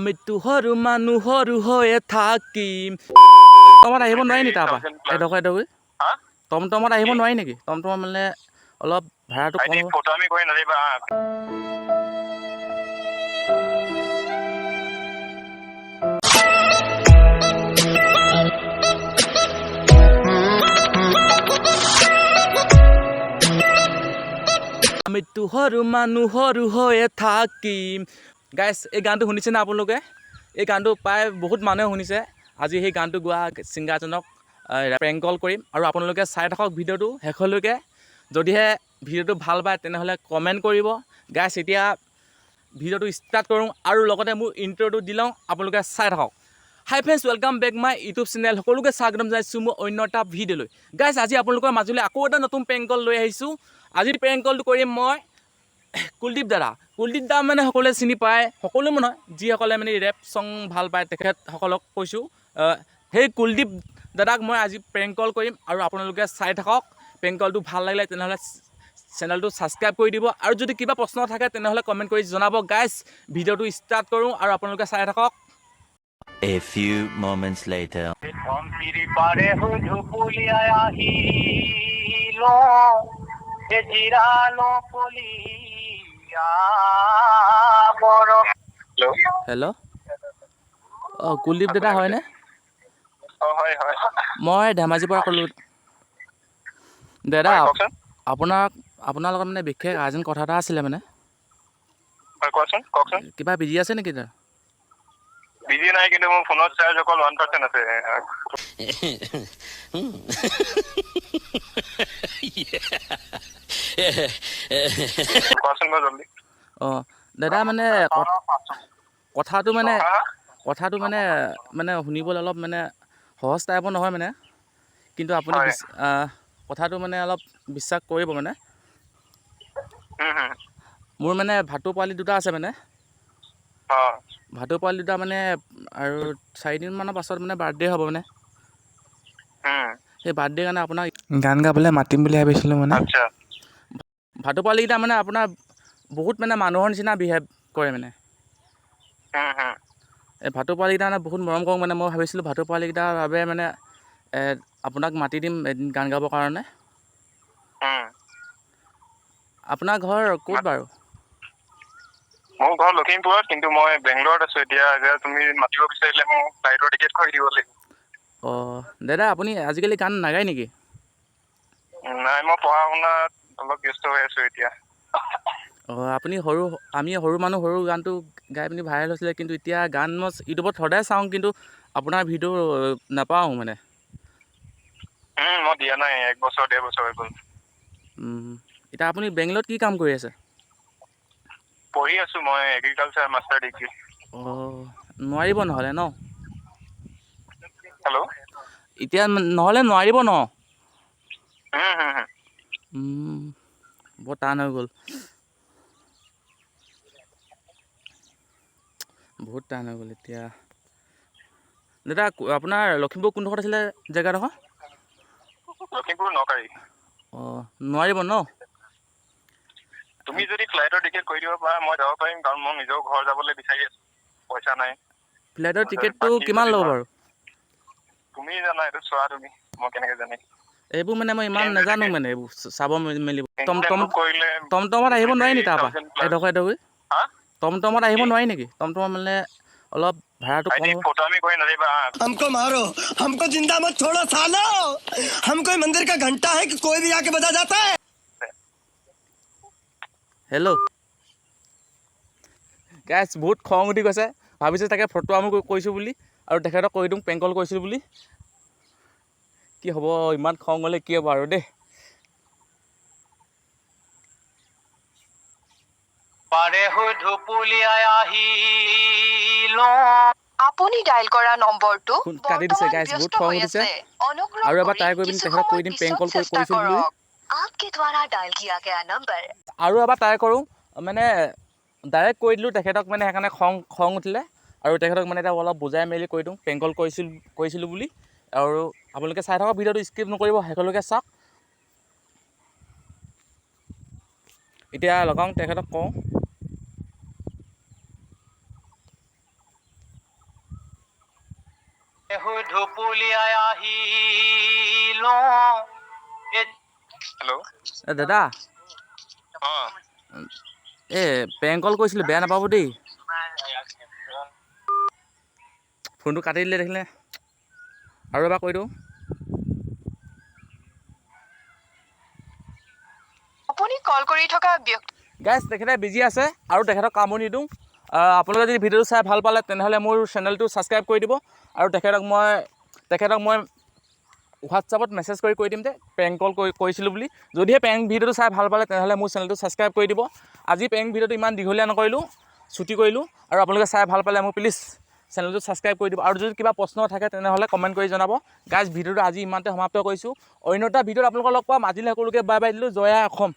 আমিতো সৰু মানুহৰ হৈয়ে থাকিম। টমটমত আহিব নোৱাৰি নেকি তাৰপৰা এডোখৰ এডোখৰ টমটমত আহিব নোৱাৰি নেকি? টমটমত মানে অলপ ভাড়াটো কম হ'ব। আমিতো সৰু মানুহৰ হৈয়ে থাকিম। গাইছ, এই গানটো শুনিছেনে আপোনালোকে? এই গানটো প্ৰায় বহুত মানুহে শুনিছে। আজি সেই গানটো গোৱা ছিংগাৰজনক প্ৰেংক কল কৰিম আৰু আপোনালোকে চাই থাকক ভিডিঅ'টো শেষলৈকে। যদিহে ভিডিঅ'টো ভাল পায় তেনেহ'লে কমেণ্ট কৰিব। গাইছ, এতিয়া ভিডিঅ'টো ষ্টাৰ্ট কৰোঁ আৰু লগতে মোৰ ইণ্ট্ৰ'টো দি লওঁ, আপোনালোকে চাই থাকক। Hi friends, welcome back my YouTube channel. সকলোকে স্বাগতম জনাইছোঁ মোৰ অন্য এটা ভিডিঅ'লৈ। গাইছ, আজি আপোনালোকৰ মাজলৈ আকৌ এটা নতুন প্ৰেংক কল লৈ আহিছোঁ। আজিৰ প্ৰেংক কলটো কৰিম মই কুলদীপ দাদা। কুলদীপ দা মানে সকলোৱে চিনি পায়, সকলো নহয়, যিসকলে মানে ৰেপ ছং ভাল পায় তেখেতসকলক কৈছোঁ। সেই কুলদীপ দাদাক মই আজি প্ৰেংক কল কৰিম আৰু আপোনালোকে চাই থাকক। প্ৰেংক কলটো ভাল লাগিলে তেনেহ'লে চেনেলটো ছাবস্ক্ৰাইব কৰি দিব আৰু যদি কিবা প্ৰশ্ন থাকে তেনেহ'লে কমেণ্ট কৰি জনাব। গাইছ, ভিডিঅ'টো ষ্টাৰ্ট কৰোঁ আৰু আপোনালোকে চাই থাকক। A few moments later. Hello', Kuldeep দাদা হয়নে? হয়। মই ধেমাজিৰ পৰা ক'লোঁ। দাদা, হয়, কওকচোন। আপোনাৰ লগত মানে বিশেষ আৰ্জেণ্ট কথা এটা আছিলে মানে। হয়, কওকচোন। কিবা বিজি আছে নেকি দাদা? বিজি নাই, কিন্তু মোৰ ফোনত চাৰ্জ অকল 1% আছে। কোৱাচোন বাৰু জল্দি। অঁ দাদা, মানে কথাটো মানে শুনিবলৈ অলপ মানে সহজ টাইপৰ নহয় মানে, কিন্তু আপুনি হয়। কথাটো মানে অলপ বিশ্বাস কৰিব মানে। হুম। মোৰ মানে ভাটৌ পোৱালি দুটা আছে মানে। অঁ। ভাটৌ পোৱালি দুটা মানে আৰু 4দিনমানৰ পাছত মানে বাৰ্থডে হ'ব মানে। সেই বাৰ্থডে কাৰণে আপোনাক গান গাবলৈ মাতিম বুলি ভাবিছিলোঁ মানে। আচ্ছা। ভাটৌ পোৱালিকেইটা মানে আপোনাৰ বহুত মানে মানুহৰ নিচিনা বিহেভ কৰে মানে। হুম। এই ভাটৌ পোৱালিকেইটা মানে বহুত মৰম কৰোঁ মানে। মই ভাবিছিলোঁ ভাটৌ পোৱালিকেইটাৰ বাবে মানে আপোনাক মাতি দিম এদিন গান গাবৰ কাৰণে। আপোনাৰ ঘৰ ক'ত বাৰু? মোৰ ঘৰ লখিমপুৰত, কিন্তু মই বেংগলোৰত আছোঁ এতিয়া। তুমি মাতিব বিচাৰিলে মোক ফ্লাইটৰ টিকেট কৰি দিব লাগিব। অঁ দাদা, আপুনি আজিকালি গান নাগায় নেকি? নাই, মই পঢ়া শুনাত অলপ ব্যস্ত হৈ আছোঁ এতিয়া। অঁ, আমি সৰু মানুহ সৰু গানটো গাই পিনি ভাইৰেল হৈছিলে, কিন্তু এতিয়া গান মই ইউটিউবত সদায় চাওঁ, কিন্তু আপোনাৰ ভিডিঅ' নাপাওঁ মানে। মই দিয়া নাই, 1 বছৰ 1.5 বছৰ হৈ গ'ল। এতিয়া আপুনি বেংগলোৰত কি কাম কৰি আছে? পঢ়ি আছোঁ মই এগ্ৰিকালচাৰ মাষ্টাৰ ডিগ্ৰী। অঁ, নোৱাৰিব নহ'লে ন? হেল্ল'। এতিয়া নহ'লে নোৱাৰিব ন? হুম। বৰ টান হৈ গ'ল। বহুত টান হৈ গ'ল এতিয়া। দাদা, আপোনাৰ লখিমপুৰ কোনডোখৰত আছিলে জেগাডোখৰ? লখিমপুৰ নকাৰী। অঁ, নোৱাৰিব ন? তুমি যদি ফ্লাইটৰ টিকেট কৰি দিব পাৰা মই যাব পাৰিম, কাৰণ মই নিজেও ঘৰ যাবলৈ বিচাৰি আছোঁ। পইচা নাই। ফ্লাইটৰ টিকেটটো বাকী কিমান যদি ল'ব মই বাৰু? তুমি জানা, এইটো চোৱা তুমি, মই কেনেকে জানিম। এইবোৰ মানে মই ইমান নাজানো মানে, এইবোৰ চাব মেলিব। বুক কৰিলে টমটমত আহিব নোৱাৰি নেকি তাৰপৰা 20,000 প্লাছ। এডোখৰ এডোখৰ? হা? টমটমত আহিব কি? নোৱাৰি নেকি? টমটমত মানে অলপ ভাড়াটো কম হ'ব। फोटोमी कोई नजर हमको मारो, हमको जिंदा मत छोड़ो सालो। हम कोई मंदिर का घंटा है कि कोई भी आके बजा जाता है। হেল্ল'। গাইছ, বহুত খং উঠি গৈছে। ভাবিছোঁ তাকে ফটোৱামি কৰিছোঁ বুলি, আৰু তেখেতক কৈ দিওঁ প্ৰেংক কল কৰিছিলোঁ বুলি। কি হ'ব, ইমান খং হ'লে কি হ'ব আৰু দেই। আপুনি ডাইল কৰা নম্বৰটো কাটি দিছে বৰ্তমান গাইছ, বহুত ব্যস্ত খং হৈ উঠিছে। আছে। অনুগ্ৰহ আৰু এবাৰ কৰি ট্ৰাই কৰি পিনি কিছু তেখেতক কৈ সময় দিম প্ৰেংক পিছত কল চেষ্টা কৰিছিলোঁ বুলি। কৰক। आपके द्वारा डायल किया गया नंबर। আৰু এবাৰ ট্ৰাই কৰোঁ, মানে ডাইৰেক্ট কৈ দিলোঁ তেখেতক, মানে সেইকাৰণে খং উঠিলে। আৰু তেখেতক মানে এতিয়া অলপ বুজাই মেলি কৈ দিওঁ প্ৰেংক কল কৰিছিলোঁ বুলি। আৰু আপোনালোকে চাই থাকক ভিডিঅ'টো, স্কিপ নকৰিব, শেষলৈকে চাওক। এতিয়া লগাওঁ, তেখেতক কওঁ। হেল্ল' দাদা অঁ প্ৰেংক কল কৰিছিলোঁ, বেয়া নাপাব দেই। ফোনটো কাটি দিলে দেখিলে। আৰু এবাৰ কৈ দিওঁ। আপুনি কল কৰি থকা ব্যক্তি গাইজ তেখেতে বিজি আছে আৰু তেখেতক কামো নিদিওঁ। আপোনালোকে যদি ভিডিঅ'টো চাই ভাল পালে তেনেহ'লে মোৰ চেনেলটো ছাবস্ক্ৰাইব কৰি দিব আৰু তেখেতক মই হোৱাটছআপত মেছেজ কৰি কৈ দিম যে প্ৰেংক কল কৰিছিলোঁ বুলি। যদিহে প্ৰেংক ভিডিঅ'টো চাই ভাল পালে তেনেহ'লে মোৰ চেনেলটো ছাবস্ক্ৰাইব কৰি দিব। আজি প্ৰেংক ভিডিঅ'টো ইমান দীঘলীয়া নকৰিলোঁ, ছুটি কৰিলোঁ। আৰু আপোনালোকে চাই ভাল পালে মোক প্লিজ চেনেলটো ছাবস্ক্ৰাইব কৰি দিব। আৰু যদি কিবা প্ৰশ্ন থাকে তেনেহ'লে কমেণ্ট কৰি জনাব। গাইজ ভিডিঅ'টো আজি ইমানতে সমাপ্ত কৰিছোঁ। অন্য এটা ভিডিঅ'ত আপোনালোকক লগ পাম। আজিলৈ সকলোকে বাই বাই দিলোঁ। জয় আই অসম।